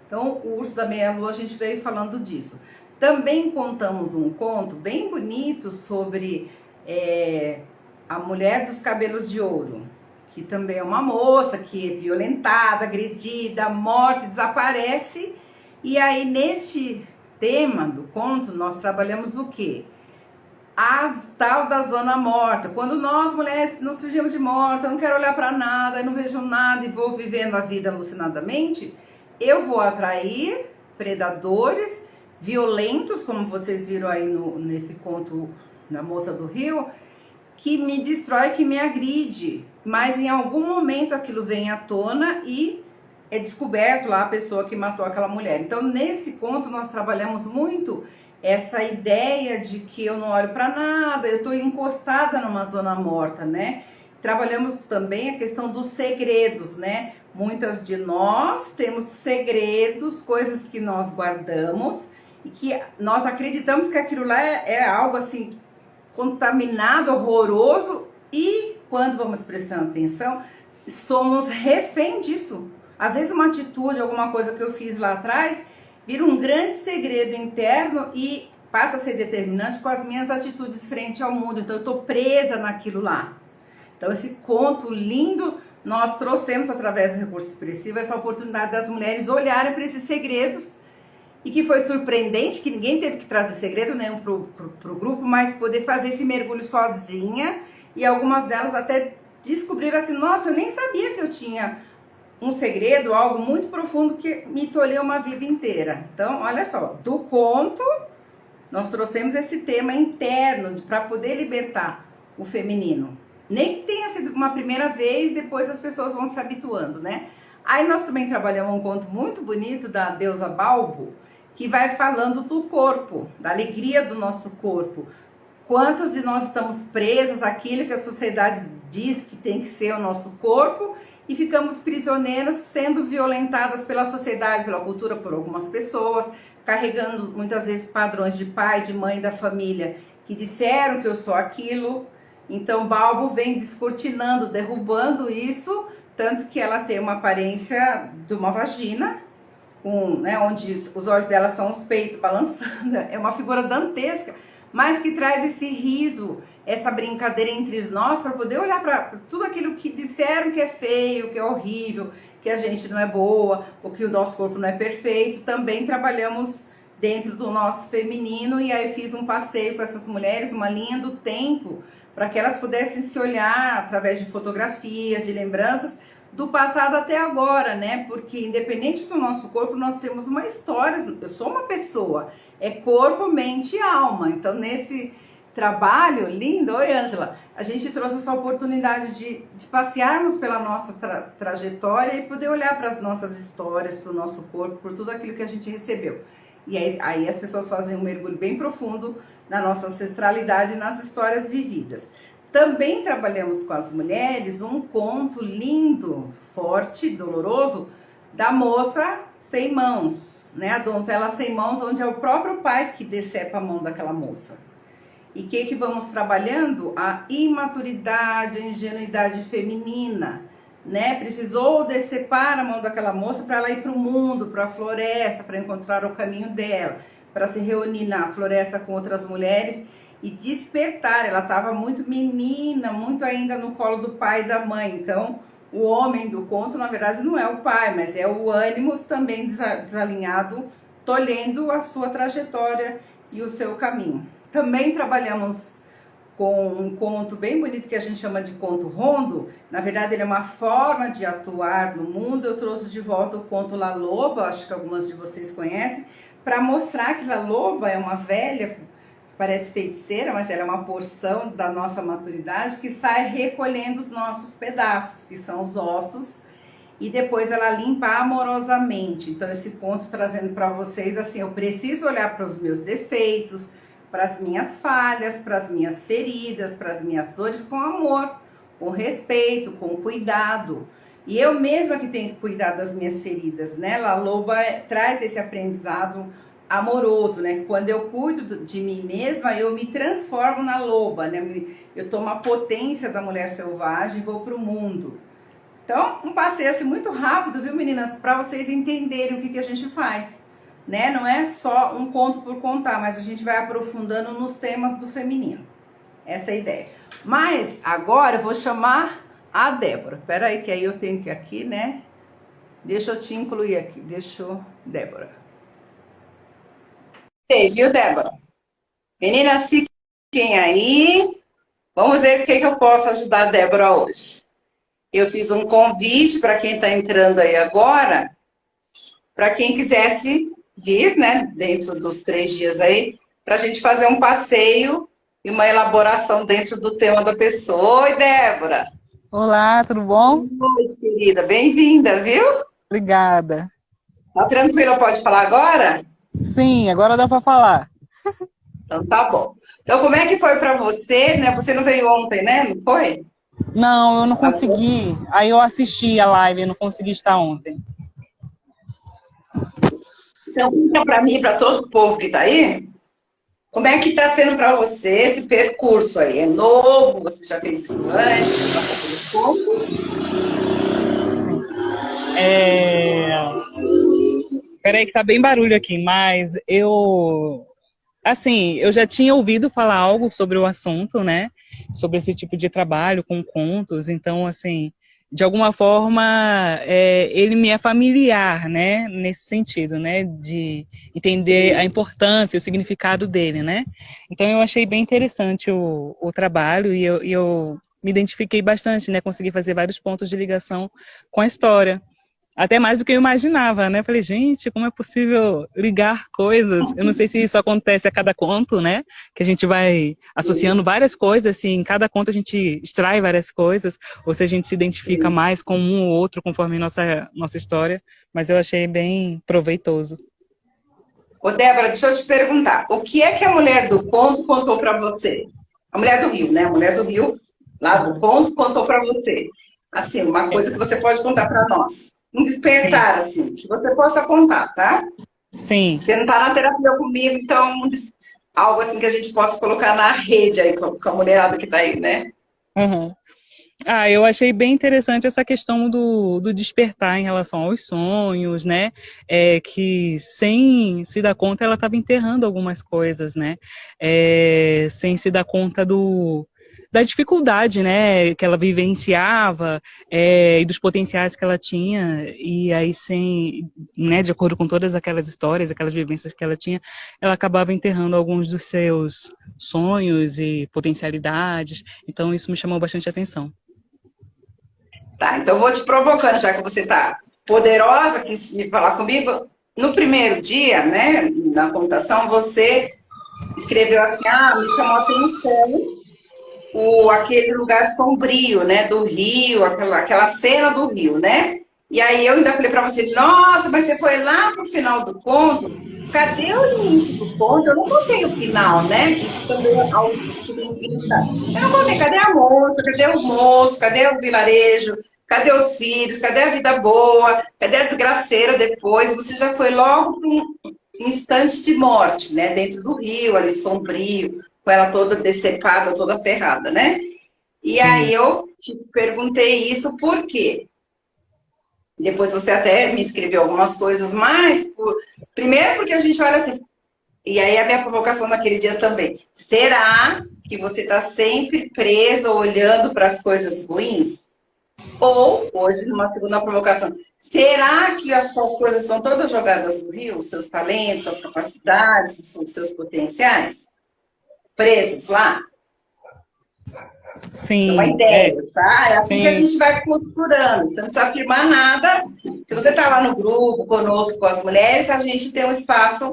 Então, o Urso da Meia-Lua, a gente veio falando disso. Também contamos um conto bem bonito sobre a mulher dos cabelos de ouro, que também é uma moça que é violentada, agredida, morta, desaparece. E aí, neste tema do conto, nós trabalhamos o quê? A tal da zona morta. Quando nós, mulheres, nos fingimos de morta, eu não quero olhar para nada, eu não vejo nada e vou vivendo a vida alucinadamente, eu vou atrair predadores violentos, como vocês viram aí nesse conto da Moça do Rio, que me destrói, que me agride, mas em algum momento aquilo vem à tona e é descoberto lá a pessoa que matou aquela mulher. Então, nesse conto, nós trabalhamos muito essa ideia de que eu não olho para nada, eu estou encostada numa zona morta, né? Trabalhamos também a questão dos segredos, né? Muitas de nós temos segredos, coisas que nós guardamos e que nós acreditamos que aquilo lá é algo assim contaminado, horroroso, e quando vamos prestando atenção, somos refém disso. Às vezes uma atitude, alguma coisa que eu fiz lá atrás, vira um grande segredo interno e passa a ser determinante com as minhas atitudes frente ao mundo. Então eu estou presa naquilo lá. Então esse conto lindo, nós trouxemos através do recurso expressivo essa oportunidade das mulheres olharem para esses segredos. E que foi surpreendente, que ninguém teve que trazer segredo nenhum pro grupo, mas poder fazer esse mergulho sozinha. E algumas delas até descobriram assim, nossa, eu nem sabia que eu tinha um segredo, algo muito profundo que me tolheu uma vida inteira. Então, olha só, do conto, nós trouxemos esse tema interno para poder libertar o feminino. Nem que tenha sido uma primeira vez, depois as pessoas vão se habituando, né? Aí nós também trabalhamos um conto muito bonito da deusa Balbo, que vai falando do corpo, da alegria do nosso corpo. Quantas de nós estamos presas àquilo que a sociedade diz que tem que ser o nosso corpo e ficamos prisioneiras, sendo violentadas pela sociedade, pela cultura, por algumas pessoas, carregando muitas vezes padrões de pai, de mãe da família, que disseram que eu sou aquilo. Então Balbo vem descortinando, derrubando isso, tanto que ela tem uma aparência de uma vagina, onde os olhos dela são os peitos balançando, é uma figura dantesca, mas que traz esse riso, essa brincadeira entre nós, para poder olhar para tudo aquilo que disseram que é feio, que é horrível, que a gente não é boa, ou que o nosso corpo não é perfeito. Também trabalhamos dentro do nosso feminino, e aí fiz um passeio com essas mulheres, uma linha do tempo, para que elas pudessem se olhar através de fotografias, de lembranças, do passado até agora, né? Porque independente do nosso corpo, nós temos uma história. Eu sou uma pessoa, é corpo, mente e alma. Então, nesse trabalho lindo, oi Ângela, a gente trouxe essa oportunidade de passearmos pela nossa trajetória e poder olhar para as nossas histórias, para o nosso corpo, por tudo aquilo que a gente recebeu. E aí as pessoas fazem um mergulho bem profundo na nossa ancestralidade e nas histórias vividas. Também trabalhamos com as mulheres um conto lindo, forte, doloroso, da moça sem mãos, né? A donzela sem mãos, onde é o próprio pai que decepa a mão daquela moça. E o que vamos trabalhando? A imaturidade, a ingenuidade feminina, né? Precisou decepar a mão daquela moça para ela ir para o mundo, para a floresta, para encontrar o caminho dela, para se reunir na floresta com outras mulheres e despertar. Ela estava muito menina, muito ainda no colo do pai e da mãe. Então, o homem do conto, na verdade, não é o pai, mas é o ânimo também desalinhado, tolhendo a sua trajetória e o seu caminho. Também trabalhamos com um conto bem bonito que a gente chama de conto rondo. Na verdade, ele é uma forma de atuar no mundo. Eu trouxe de volta o conto La Loba, acho que algumas de vocês conhecem, para mostrar que La Loba é uma velha, parece feiticeira, mas ela é uma porção da nossa maturidade que sai recolhendo os nossos pedaços, que são os ossos, e depois ela limpa amorosamente. Então esse ponto trazendo para vocês assim, eu preciso olhar para os meus defeitos, para as minhas falhas, para as minhas feridas, para as minhas dores com amor, com respeito, com cuidado. E eu mesma que tenho que cuidar das minhas feridas, né? La Loba traz esse aprendizado amoroso, né? Quando eu cuido de mim mesma, eu me transformo na loba, né? Eu tomo a potência da mulher selvagem e vou para o mundo. Então, um passeio assim muito rápido, viu, meninas? Para vocês entenderem o que a gente faz, né? Não é só um conto por contar, mas a gente vai aprofundando nos temas do feminino. Essa é a ideia. Mas agora eu vou chamar a Débora. Espera aí que aí eu tenho que aqui, né? Deixa eu te incluir aqui. Débora. Ei, viu, Débora? Meninas, fiquem aí. Vamos ver o que eu posso ajudar a Débora hoje. Eu fiz um convite para quem está entrando aí agora, para quem quisesse vir, né, dentro dos 3 dias aí, para a gente fazer um passeio e uma elaboração dentro do tema da pessoa. Oi, Débora! Olá, tudo bom? Boa noite, querida. Bem-vinda, viu? Obrigada. Tá tranquila? Pode falar agora? Sim, agora dá para falar. Então tá bom. Então como é que foi para você, né? Você não veio ontem, né? Não foi? Não, eu não consegui. Aí eu assisti a live, eu não consegui estar ontem. Então conta para mim, para todo o povo que tá aí, como é que tá sendo para você esse percurso aí? É novo? Você já fez isso antes? Você passou pelo ponto? Peraí que tá bem barulho aqui, mas eu já tinha ouvido falar algo sobre o assunto, né? Sobre esse tipo de trabalho com contos, então, assim, de alguma forma, ele me é familiar, né? Nesse sentido, né? De entender a importância, o significado dele, né? Então, eu achei bem interessante o trabalho e eu me identifiquei bastante, né? Consegui fazer vários pontos de ligação com a história. Até mais do que eu imaginava, né? Falei, gente, como é possível ligar coisas? Eu não sei se isso acontece a cada conto, né? Que a gente vai associando várias coisas, assim, em cada conto a gente extrai várias coisas, ou se a gente se identifica mais com um ou outro conforme nossa história, mas eu achei bem proveitoso. Ô, Débora, deixa eu te perguntar. O que é que a mulher do conto contou para você? A mulher do Rio, né? A mulher do Rio, lá do conto, contou para você. Assim, uma coisa que você pode contar para nós. Um despertar, assim, que você possa contar, tá? Sim. Você não tá na terapia comigo, então algo assim que a gente possa colocar na rede aí com a mulherada que tá aí, né? Uhum. Eu achei bem interessante essa questão do despertar em relação aos sonhos, né? Que sem se dar conta ela estava enterrando algumas coisas, né? Sem se dar conta da dificuldade, né, que ela vivenciava e dos potenciais que ela tinha, e aí sem, né, de acordo com todas aquelas histórias, aquelas vivências que ela tinha, ela acabava enterrando alguns dos seus sonhos e potencialidades, então isso me chamou bastante atenção. Tá, então eu vou te provocando, já que você tá poderosa, quis me falar comigo. No primeiro dia, né, na computação, você escreveu assim, me chamou a atenção aquele lugar sombrio, né, do rio, aquela cena do rio, né? E aí eu ainda falei para você, nossa, mas você foi lá pro final do conto, cadê o início do conto? Eu não contei o final, né? Isso também é algo que tem significado. Eu não contei, cadê a moça, cadê o moço, cadê o vilarejo, cadê os filhos, cadê a vida boa, cadê a desgraceira depois? Você já foi logo para um instante de morte, né? Dentro do rio, ali sombrio, com ela toda decepada, toda ferrada, né? E Sim. aí eu te perguntei isso por quê? Depois você até me escreveu algumas coisas mais. Primeiro porque a gente olha assim, e aí a minha provocação naquele dia também. Será que você está sempre preso olhando para as coisas ruins? Ou, hoje, numa segunda provocação, será que as suas coisas estão todas jogadas no rio? Os seus talentos, suas capacidades, os seus potenciais? Presos lá? Sim. Isso é uma ideia, tá? É assim sim. que a gente vai costurando. Você não precisa afirmar nada. Se você está lá no grupo, conosco, com as mulheres, a gente tem um espaço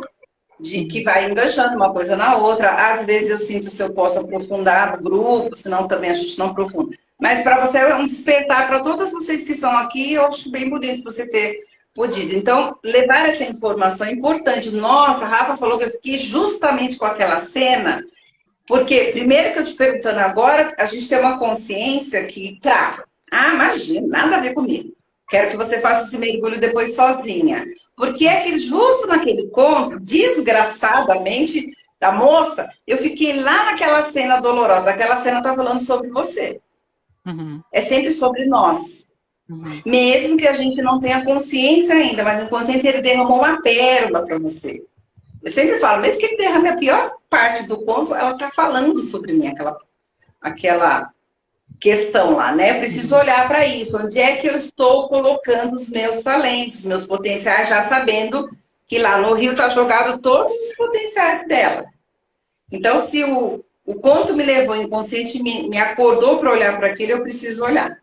que vai enganchando uma coisa na outra. Às vezes eu sinto se eu posso aprofundar no grupo, senão também a gente não aprofunda. Mas para você é um despertar para todas vocês que estão aqui, eu acho bem bonito você ter podido. Então, levar essa informação é importante. Nossa, a Rafa falou que eu fiquei justamente com aquela cena, porque, primeiro que eu te perguntando agora, a gente tem uma consciência que trava. Ah, imagina, nada a ver comigo. Quero que você faça esse mergulho depois sozinha. Porque é que justo naquele conto, desgraçadamente, da moça, eu fiquei lá naquela cena dolorosa. Aquela cena está falando sobre você. Uhum. É sempre sobre nós. Uhum. Mesmo que a gente não tenha consciência ainda, mas o inconsciente ele derramou uma pérola para você. Eu sempre falo, mesmo que ele derrame a pior parte do conto, ela está falando sobre mim, aquela questão lá, né? Eu preciso olhar para isso. Onde é que eu estou colocando os meus talentos, meus potenciais, já sabendo que lá no Rio está jogado todos os potenciais dela. Então, se o conto me levou inconsciente, me acordou para olhar para aquilo, eu preciso olhar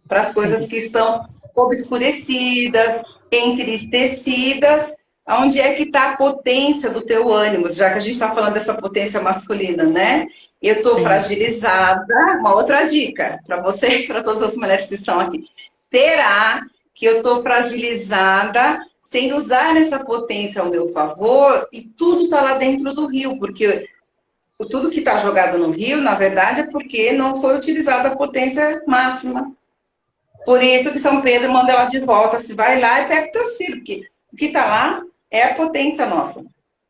para as coisas que estão obscurecidas, entristecidas, onde é que está a potência do teu ânimo, já que a gente está falando dessa potência masculina, né? Eu estou fragilizada. Uma outra dica para você e para todas as mulheres que estão aqui. Será que eu estou fragilizada sem usar essa potência ao meu favor e tudo está lá dentro do rio? Porque tudo que está jogado no rio, na verdade, é porque não foi utilizada a potência máxima. Por isso que São Pedro manda ela de volta, se vai lá e pega teus filhos, porque o que está lá é a potência nossa,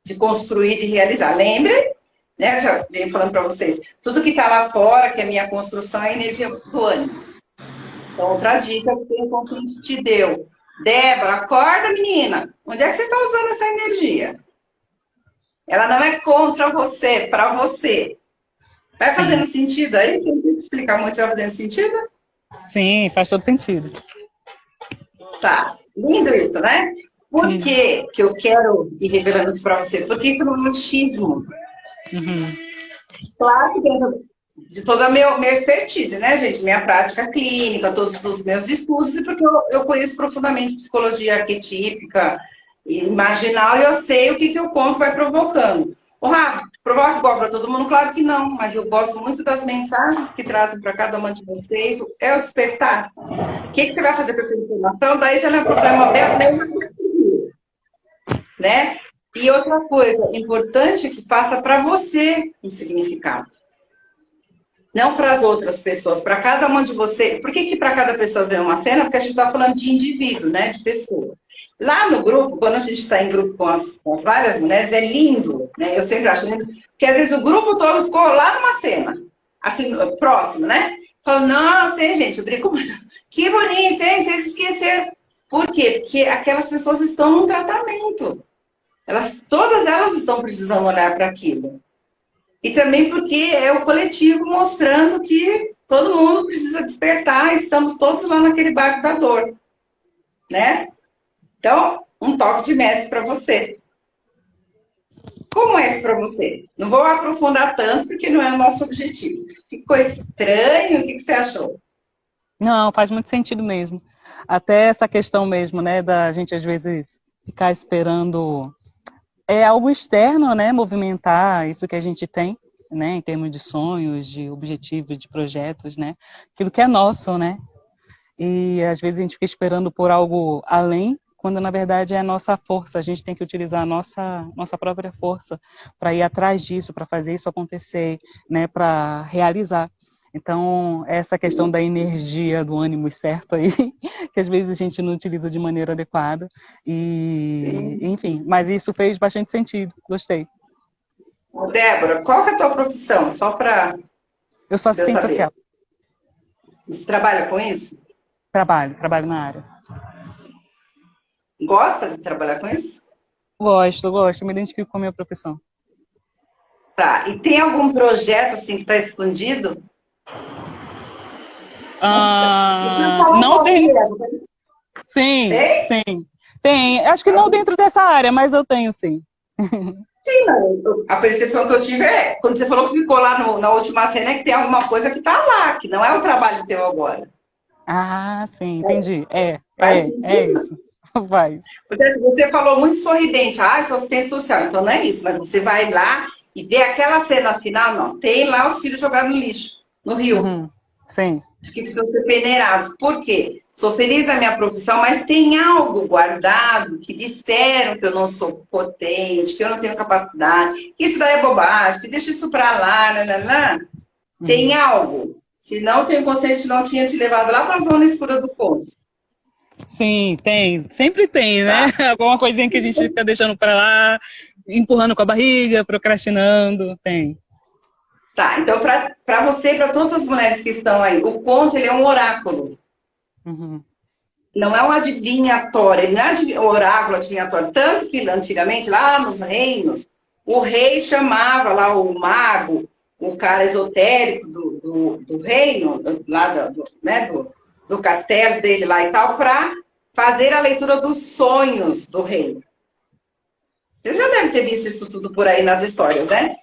de construir, de realizar. Lembre, né, já venho falando para vocês, tudo que está lá fora, que é a minha construção, é a energia do ânimo. Então, outra dica que o consciente te deu. Débora, acorda, menina. Onde é que você está usando essa energia? Ela não é contra você, é para você. Vai fazendo sentido aí? Você não tem que explicar muito, vai fazendo sentido? Sim, faz todo sentido. Tá, lindo isso, né? Por que eu quero ir revelando isso para você? Porque isso não é machismo. Claro que dentro de toda a minha expertise, né, gente? Minha prática clínica, todos os meus estudos, e porque eu conheço profundamente psicologia arquetípica e imaginal, e eu sei o que o conto vai provocando. O Rafa, provoca igual para todo mundo? Claro que não, mas eu gosto muito das mensagens que trazem para cada uma de vocês. É o despertar. O que você vai fazer com essa informação? Daí já não é problema meu, né? E outra coisa importante é que faça para você um significado. Não para as outras pessoas, para cada uma de vocês. Por que para cada pessoa vem uma cena? Porque a gente está falando de indivíduo, né? De pessoa. Lá no grupo, quando a gente está em grupo com as várias mulheres, é lindo, né? Eu sempre acho lindo, porque às vezes o grupo todo ficou lá numa cena, assim, próximo, né? Fala, nossa, hein, gente, eu brinco muito. Que bonito, hein? Vocês esqueceram. Por quê? Porque aquelas pessoas estão num tratamento. Todas elas estão precisando olhar para aquilo. E também porque é o coletivo mostrando que todo mundo precisa despertar, estamos todos lá naquele barco da dor, né? Então, um toque de mestre para você. Como é isso para você? Não vou aprofundar tanto, porque não é o nosso objetivo. Ficou estranho? O que você achou? Não, faz muito sentido mesmo. Até essa questão mesmo, né, da gente às vezes ficar esperando algo externo, né, movimentar isso que a gente tem, né, em termos de sonhos, de objetivos, de projetos, né, aquilo que é nosso, né, e às vezes a gente fica esperando por algo além, quando na verdade é a nossa força, a gente tem que utilizar a nossa própria força para ir atrás disso, para fazer isso acontecer, né, para realizar. Então, essa questão da energia, do ânimo certo aí, que às vezes a gente não utiliza de maneira adequada, e enfim, mas isso fez bastante sentido, gostei. Débora, qual que é a tua profissão? Só para eu sou assistente social. Você trabalha com isso? Trabalho na área. Gosta de trabalhar com isso? Gosto, me identifico com a minha profissão. Tá, e tem algum projeto assim que está escondido? Não tem. Sim, sim. Tem. Acho que não dentro dessa área, mas eu tenho, sim. Sim, a percepção que eu tive é, quando você falou que ficou lá na última cena, é que tem alguma coisa que está lá, que não é o trabalho teu agora. Ah, sim, entendi. É isso. Faz. Porque assim, você falou muito sorridente, sou assistente social, então não é isso, mas você vai lá e vê aquela cena final, não. Tem lá os filhos jogados no lixo, no rio. Sim. que precisam ser peneirados. Por quê? Sou feliz na minha profissão, mas tem algo guardado que disseram que eu não sou potente, que eu não tenho capacidade, que isso daí é bobagem, que deixa isso pra lá, nananã. Tem algo. Se não tem inconsciente, não tinha te levado lá para a zona escura do conto. Sim, tem. Sempre tem, né? Tá? Alguma coisinha que a gente fica deixando para lá, empurrando com a barriga, procrastinando. Tem. Tá, então para você, para todas as mulheres que estão aí, o conto ele é um oráculo. Uhum. Não é um adivinhatório, ele não é oráculo adivinhatório. Tanto que antigamente, lá nos reinos, o rei chamava lá o mago, o cara esotérico do reino, lá do castelo dele lá e tal, para fazer a leitura dos sonhos do rei. Você já deve ter visto isso tudo por aí nas histórias, né?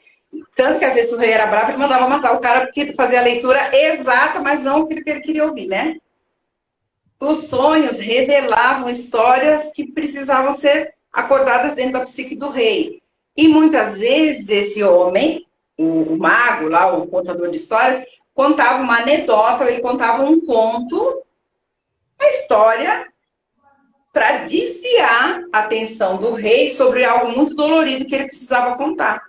Tanto que às vezes o rei era bravo, ele mandava matar o cara porque fazia a leitura exata, mas não aquilo que ele queria ouvir, né? Os sonhos revelavam histórias que precisavam ser acordadas dentro da psique do rei. E muitas vezes esse homem, o mago lá, o contador de histórias, contava uma anedota, ou ele contava um conto, uma história, para desviar a atenção do rei sobre algo muito dolorido que ele precisava contar.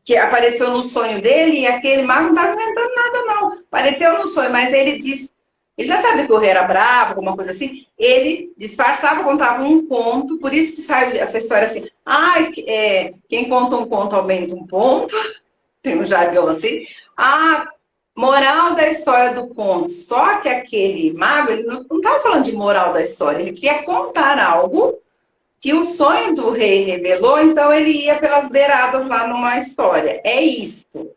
Que apareceu no sonho dele e aquele mago não estava inventando nada, não. Apareceu no sonho, mas ele disse. Ele já sabia que o rei era bravo, alguma coisa assim. Ele disfarçava, contava um conto, por isso que saiu essa história assim. Ai, quem conta um conto aumenta um ponto. Tem um jargão assim. Ah, moral da história do conto. Só que aquele mago, ele não estava falando de moral da história, ele queria contar algo que o sonho do rei revelou, então ele ia pelas beiradas lá numa história. É isto.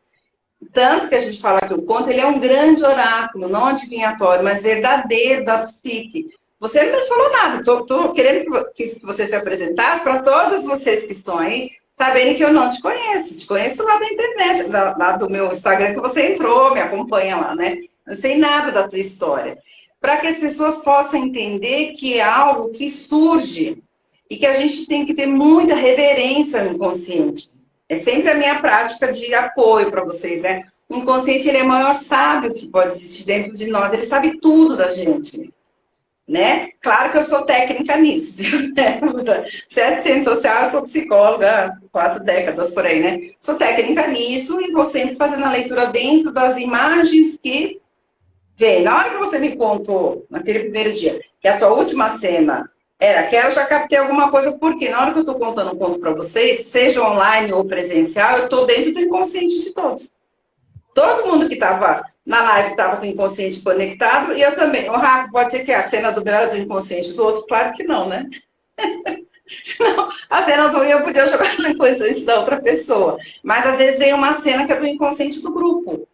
Tanto que a gente fala que o conto ele é um grande oráculo, não adivinhatório, mas verdadeiro da psique. Você não me falou nada, estou querendo que você se apresentasse para todos vocês que estão aí, saberem que eu não te conheço lá da internet, lá do meu Instagram, que você entrou, me acompanha lá, né? Não sei nada da tua história. Para que as pessoas possam entender que é algo que surge e que a gente tem que ter muita reverência no inconsciente. É sempre a minha prática de apoio para vocês, né? O inconsciente ele é o maior sábio que pode existir dentro de nós. Ele sabe tudo da gente, né? Claro que eu sou técnica nisso, viu? Você é assistente social, eu sou psicóloga há 4 décadas por aí, né? Sou técnica nisso e vou sempre fazendo a leitura dentro das imagens que vem. Na hora que você me contou, naquele primeiro dia, que a tua última cena era aquela, eu já captei alguma coisa, porque na hora que eu estou contando um conto para vocês, seja online ou presencial, eu estou dentro do inconsciente de todos. Todo mundo que estava na live estava com o inconsciente conectado, e eu também. O Rafa, pode ser que a cena do meu era do inconsciente do outro? Claro que não, né? Não, as cenas ruins eu podia jogar no inconsciente da outra pessoa. Mas às vezes vem uma cena que é do inconsciente do grupo,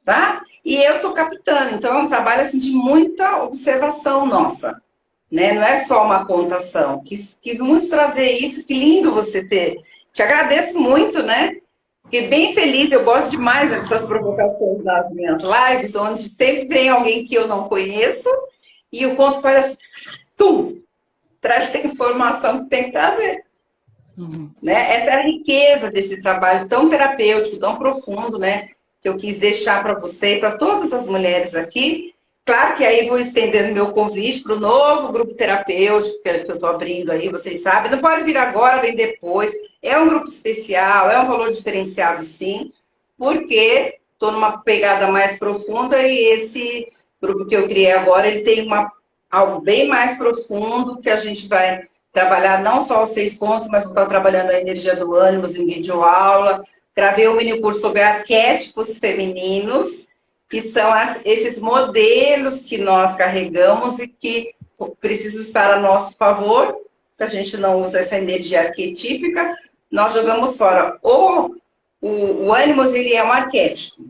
tá? E eu estou captando. Então é um trabalho assim, de muita observação nossa. Né? Não é só uma contação. Quis muito trazer isso, que lindo você ter. Te agradeço muito, né? Fiquei bem feliz, eu gosto demais dessas provocações nas minhas lives, onde sempre vem alguém que eu não conheço e o conto faz assim, tum, traz a informação que tem que trazer. Né? Essa é a riqueza desse trabalho tão terapêutico, tão profundo, né? Que eu quis deixar para você e para todas as mulheres aqui. Claro que aí vou estendendo meu convite para o novo grupo terapêutico que eu estou abrindo aí, vocês sabem. Não pode vir agora, vem depois. É um grupo especial, é um valor diferenciado, sim, porque estou numa pegada mais profunda e esse grupo que eu criei agora, ele tem algo bem mais profundo que a gente vai trabalhar não só os 6 pontos, mas vou estar trabalhando a energia do ânimo em videoaula. Gravei um mini curso sobre arquétipos femininos, que são esses modelos que nós carregamos e que precisam estar a nosso favor, que a gente não usa essa energia arquetípica, nós jogamos fora. O ânimos, ele é um arquétipo,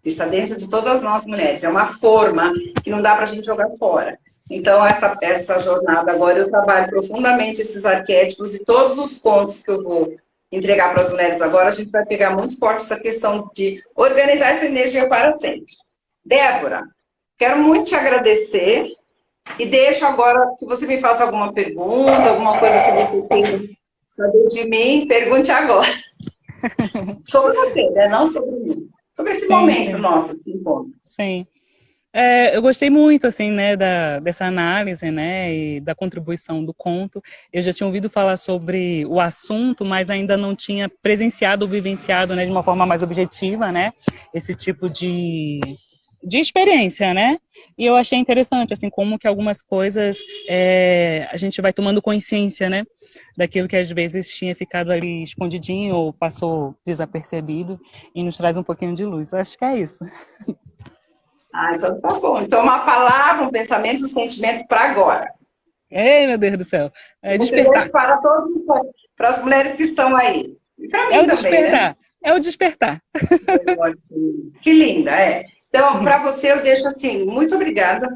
que está dentro de todas nós mulheres, é uma forma que não dá para a gente jogar fora. Então, essa jornada agora, eu trabalho profundamente esses arquétipos e todos os contos que eu vou entregar para as mulheres agora, a gente vai pegar muito forte essa questão de organizar essa energia para sempre. Débora, quero muito te agradecer e deixo agora que você me faça alguma pergunta, alguma coisa que você tenha que saber de mim, pergunte agora. Sobre você, né? Não sobre mim. Sobre esse momento nosso, esse encontro. Sim. Eu gostei muito, assim, né, dessa análise, né, e da contribuição do conto. Eu já tinha ouvido falar sobre o assunto, mas ainda não tinha presenciado ou vivenciado, né, de uma forma mais objetiva, né, esse tipo de experiência, né? E eu achei interessante, assim, como que algumas coisas a gente vai tomando consciência, né, daquilo que às vezes tinha ficado ali escondidinho ou passou desapercebido e nos traz um pouquinho de luz. Eu acho que é isso. Ah, então tá bom. Então, uma palavra, um pensamento, um sentimento para agora. Ei, meu Deus do céu. É Você despertar. deixa para todos, para as mulheres que estão aí. E para É mim o também, né? despertar. É o despertar. Ótimo. Que linda, é. Então, para você, eu deixo assim, muito obrigada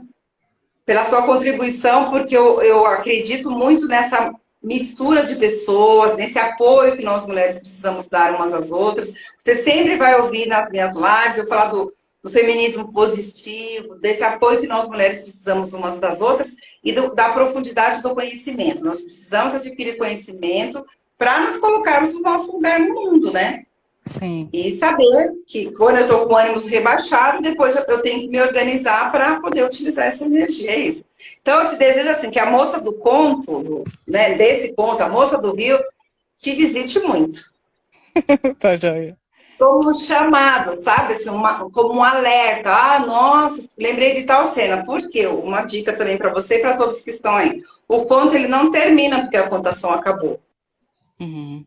pela sua contribuição, porque eu acredito muito nessa mistura de pessoas, nesse apoio que nós mulheres precisamos dar umas às outras. Você sempre vai ouvir nas minhas lives eu falar do feminismo positivo, desse apoio que nós mulheres precisamos umas das outras e da profundidade do conhecimento. Nós precisamos adquirir conhecimento para nos colocarmos no nosso lugar no mundo, né? Sim. E saber que quando eu estou com o ânimo rebaixado, depois eu tenho que me organizar para poder utilizar essa energia. É isso. Então, eu te desejo assim, que a moça do conto, né, desse conto, a moça do Rio, te visite muito. Tá joia. Como um chamado, sabe? Assim, como um alerta. Ah, nossa, lembrei de tal cena. Por quê? Uma dica também para você e para todos que estão aí. O conto ele não termina porque a contação acabou. Uhum.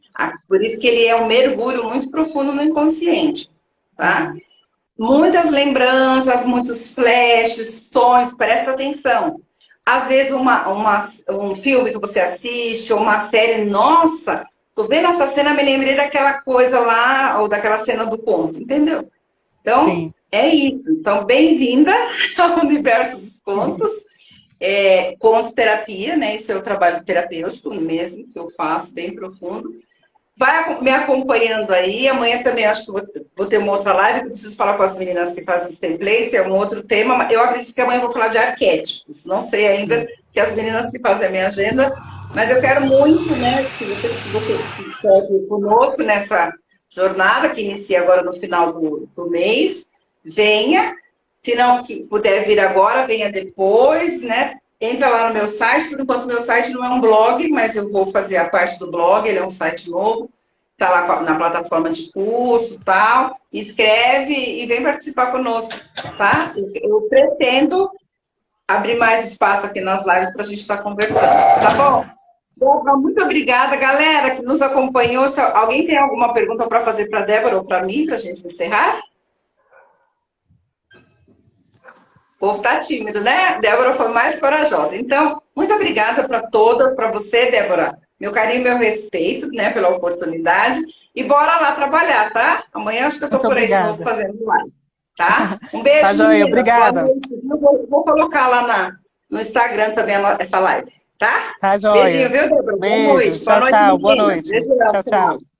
Por isso que ele é um mergulho muito profundo no inconsciente, tá? Uhum. Muitas lembranças, muitos flashes, sonhos, presta atenção. Às vezes um filme que você assiste, ou uma série, nossa, tô vendo essa cena, me lembrei daquela coisa lá, ou daquela cena do conto, entendeu? Então, Sim. é isso. Então, bem-vinda ao universo dos contos. Conto terapia, né? Esse é o trabalho terapêutico mesmo, que eu faço, bem profundo. Vai me acompanhando aí. Amanhã também acho que vou ter uma outra live, que eu preciso falar com as meninas que fazem os templates, é um outro tema. Eu acredito que amanhã eu vou falar de arquétipos. Não sei ainda, que as meninas que fazem a minha agenda, mas eu quero muito, né, que você esteja conosco nessa jornada que inicia agora no final do mês. Venha. Se não puder vir agora, venha depois, né? Entra lá no meu site, por enquanto meu site não é um blog, mas eu vou fazer a parte do blog, ele é um site novo, tá lá na plataforma de curso e tal, escreve e vem participar conosco, tá? Eu pretendo abrir mais espaço aqui nas lives para a gente estar conversando, tá bom? Débora, muito obrigada, galera, que nos acompanhou. Se alguém tem alguma pergunta para fazer para a Débora ou para mim, para a gente encerrar? O povo tá tímido, né? Débora foi mais corajosa. Então, muito obrigada para todas, para você, Débora. Meu carinho e meu respeito, né, pela oportunidade. E bora lá trabalhar, tá? Amanhã acho que eu tô Muito por aí de novo obrigada. fazendo live, tá? Um Tá beijo, joia. meninas. Boa Obrigada. noite. Eu vou colocar lá no Instagram também essa live, tá? Tá Beijinho, joia. viu, Débora? Boa Beijo. noite. Boa Tchau, noite, tchau. Boa meninas. noite. Beijão. Tchau, tchau. Tchau.